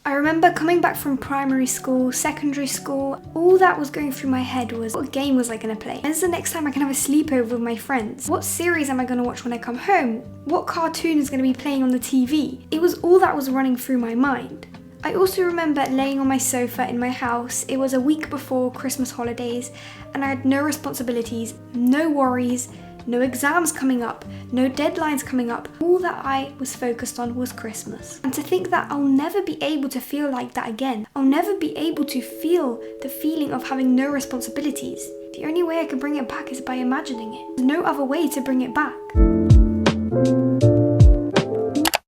I remember coming back from primary school, secondary school, all that was going through my head was, what game was I going to play? When's the next time I can have a sleepover with my friends? What series am I going to watch when I come home? What cartoon is going to be playing on the TV? It was all that was running through my mind. I also remember laying on my sofa in my house. It was a week before Christmas holidays and I had no responsibilities, no worries, no exams coming up, no deadlines coming up. All that I was focused on was Christmas. And to think that I'll never be able to feel like that again. I'll never be able to feel the feeling of having no responsibilities. The only way I can bring it back is by imagining it. There's no other way to bring it back.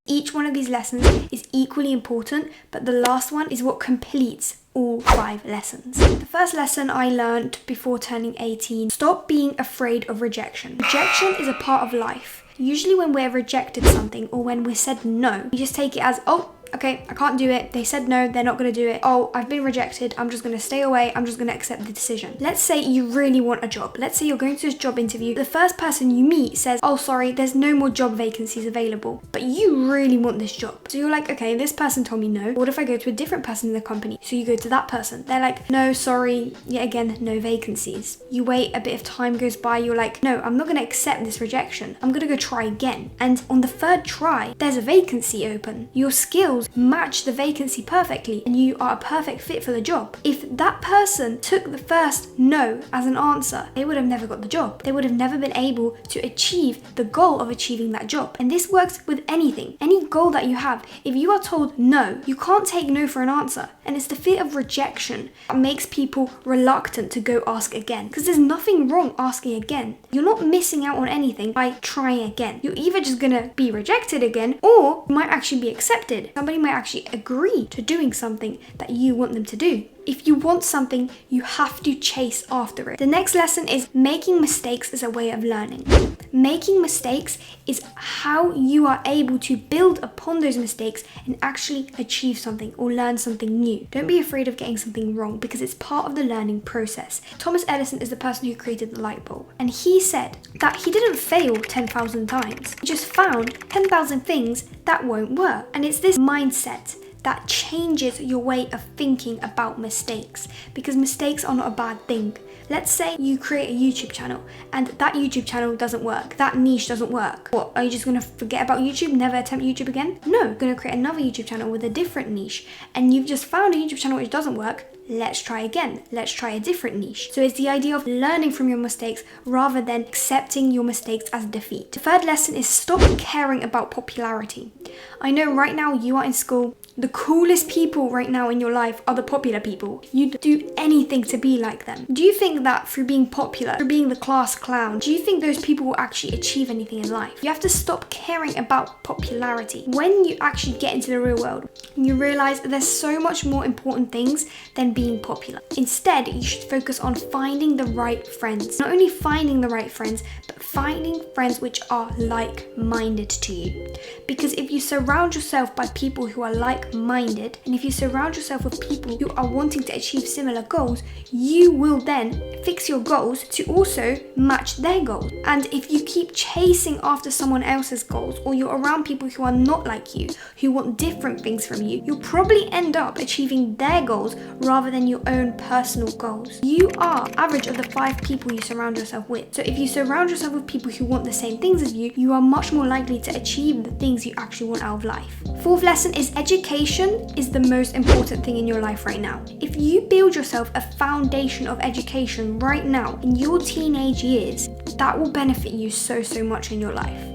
Each one of these lessons is equally important, but the last one is what completes all 5 lessons. The first lesson I learned before turning 18, stop being afraid of rejection. Rejection is a part of life. Usually when we're rejected something or when we're said no, we just take it as, oh, okay, I can't do it. They said no, they're not going to do it. Oh, I've been rejected. I'm just going to stay away. I'm just going to accept the decision. Let's say you really want a job. Let's say you're going to this job interview. The first person you meet says, oh, sorry, there's no more job vacancies available. But you really want this job. So you're like, okay, this person told me no. What if I go to a different person in the company? So you go to that person. They're like, no, sorry, yet again, no vacancies. You wait, a bit of time goes by. You're like, no, I'm not going to accept this rejection. I'm going to go try again. And on the 3rd try, there's a vacancy open. Your skills match the vacancy perfectly and you are a perfect fit for the job. If that person took the first no as an answer, they would have never got the job. They would have never been able to achieve the goal of achieving that job. And this works with anything, any goal that you have. If you are told no, you can't take no for an answer. And it's the fear of rejection that makes people reluctant to go ask again. Because there's nothing wrong asking again. You're not missing out on anything by trying again. You're either just gonna be rejected again or you might actually be accepted. Somebody might actually agree to doing something that you want them to do. If you want something, you have to chase after it. The next lesson is making mistakes is a way of learning. Making mistakes is how you are able to build upon those mistakes and actually achieve something or learn something new. Don't be afraid of getting something wrong because it's part of the learning process. Thomas Edison is the person who created the light bulb, and he said that he didn't fail 10,000 times. He just found 10,000 things that won't work. And it's this mindset that changes your way of thinking about mistakes, because mistakes are not a bad thing. Let's say you create a YouTube channel and that YouTube channel doesn't work, that niche doesn't work. What, are you just gonna forget about YouTube, never attempt YouTube again? No, you're gonna create another YouTube channel with a different niche, and you've just found a YouTube channel which doesn't work. Let's try again. Let's try a different niche. So it's the idea of learning from your mistakes rather than accepting your mistakes as defeat. The 3rd lesson is stop caring about popularity. I know right now you are in school. The coolest people right now in your life are the popular people. You'd do anything to be like them. Do you think that through being popular, through being the class clown, do you think those people will actually achieve anything in life? You have to stop caring about popularity. When you actually get into the real world, you realize there's so much more important things than being popular. Instead, you should focus on finding the right friends. Not only finding the right friends, but finding friends which are like-minded to you. Because if you surround yourself by people who are like-minded, and if you surround yourself with people who are wanting to achieve similar goals, you will then fix your goals to also match their goals. And if you keep chasing after someone else's goals, or you're around people who are not like you, who want different things from you, you'll probably end up achieving their goals rather than your own personal goals. You are average of the 5 people you surround yourself with. So if you surround yourself with people who want the same things as you, you are much more likely to achieve the things you actually want out of life. 4th lesson is education is the most important thing in your life right now. If you build yourself a foundation of education right now in your teenage years, that will benefit you so much in your life.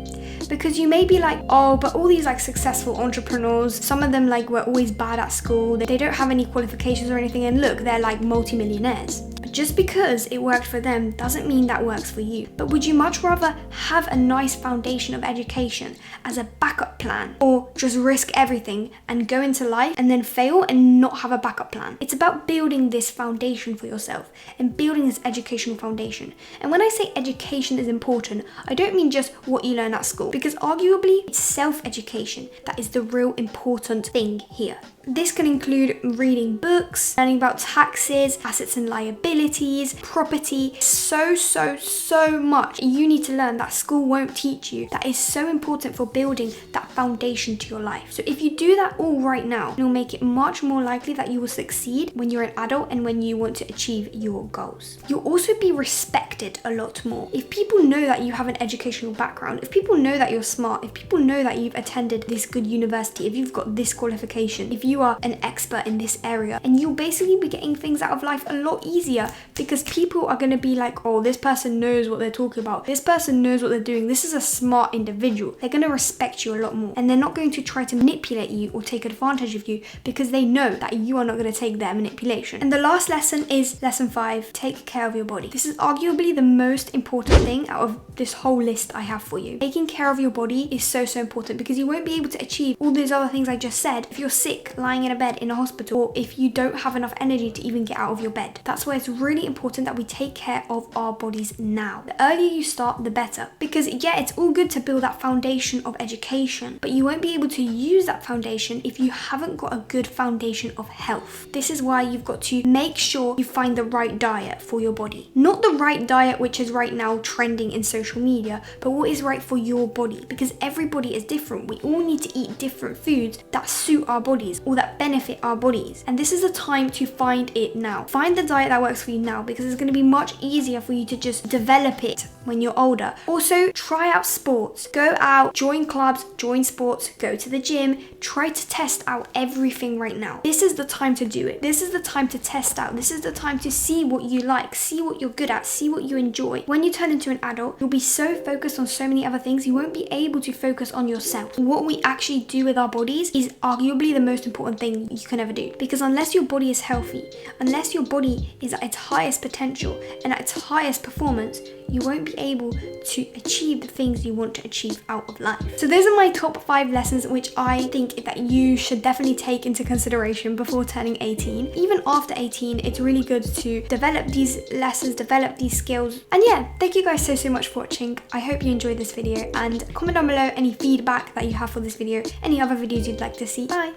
Because you may be like, oh, but all these like successful entrepreneurs, some of them like were always bad at school, they don't have any qualifications or anything, and look, they're like multi-millionaires. But just because it worked for them doesn't mean that works for you. But would you much rather have a nice foundation of education as a backup plan, or just risk everything and go into life and then fail and not have a backup plan? It's about building this foundation for yourself and building this educational foundation. And when I say education is important, I don't mean just what you learn at school, because arguably it's self-education that is the real important thing here. This can include reading books, learning about taxes, assets and liabilities, responsibilities, property, so much you need to learn that school won't teach you, that is so important for building that foundation to your life. So if you do that all right now, it'll make it much more likely that you will succeed when you're an adult and when you want to achieve your goals. You'll also be respected a lot more. If people know that you have an educational background, if people know that you're smart, if people know that you've attended this good university, if you've got this qualification, if you are an expert in this area, and you'll basically be getting things out of life a lot easier, because people are going to be like, oh, this person knows what they're talking about, this person knows what they're doing, this is a smart individual. They're going to respect you a lot more, and they're not going to try to manipulate you or take advantage of you, because they know that you are not going to take their manipulation. And the last lesson is lesson 5, take care of your body. This is arguably the most important thing out of this whole list I have for you. Taking care of your body is so important, because you won't be able to achieve all those other things I just said if you're sick, lying in a bed in a hospital, or if you don't have enough energy to even get out of your bed. That's why it's really important that we take care of our bodies now. The earlier you start, the better, because yeah, it's all good to build that foundation of education, but you won't be able to use that foundation if you haven't got a good foundation of health. This is why you've got to make sure you find the right diet for your body. Not the right diet which is right now trending in social media, but what is right for your body, because everybody is different. We all need to eat different foods that suit our bodies or that benefit our bodies, and this is the time to find it now. Find the diet that works for you now, because it's going to be much easier for you to just develop it when you're older. Also, try out sports. Go out, join clubs, join sports, go to the gym, try to test out everything right now. This is the time to do it. This is the time to test out. This is the time to see what you like, see what you're good at, see what you enjoy. When you turn into an adult, you'll be so focused on so many other things, you won't be able to focus on yourself. What we actually do with our bodies is arguably the most important thing you can ever do, because unless your body is healthy, unless your body is at its highest potential and at its highest performance, you won't be able to achieve the things you want to achieve out of life. So those are my top 5 lessons which I think that you should definitely take into consideration before turning 18. Even after 18, it's really good to develop these lessons, develop these skills. And yeah, thank you guys so much for watching. I hope you enjoyed this video, and comment down below any feedback that you have for this video, any other videos you'd like to see. Bye!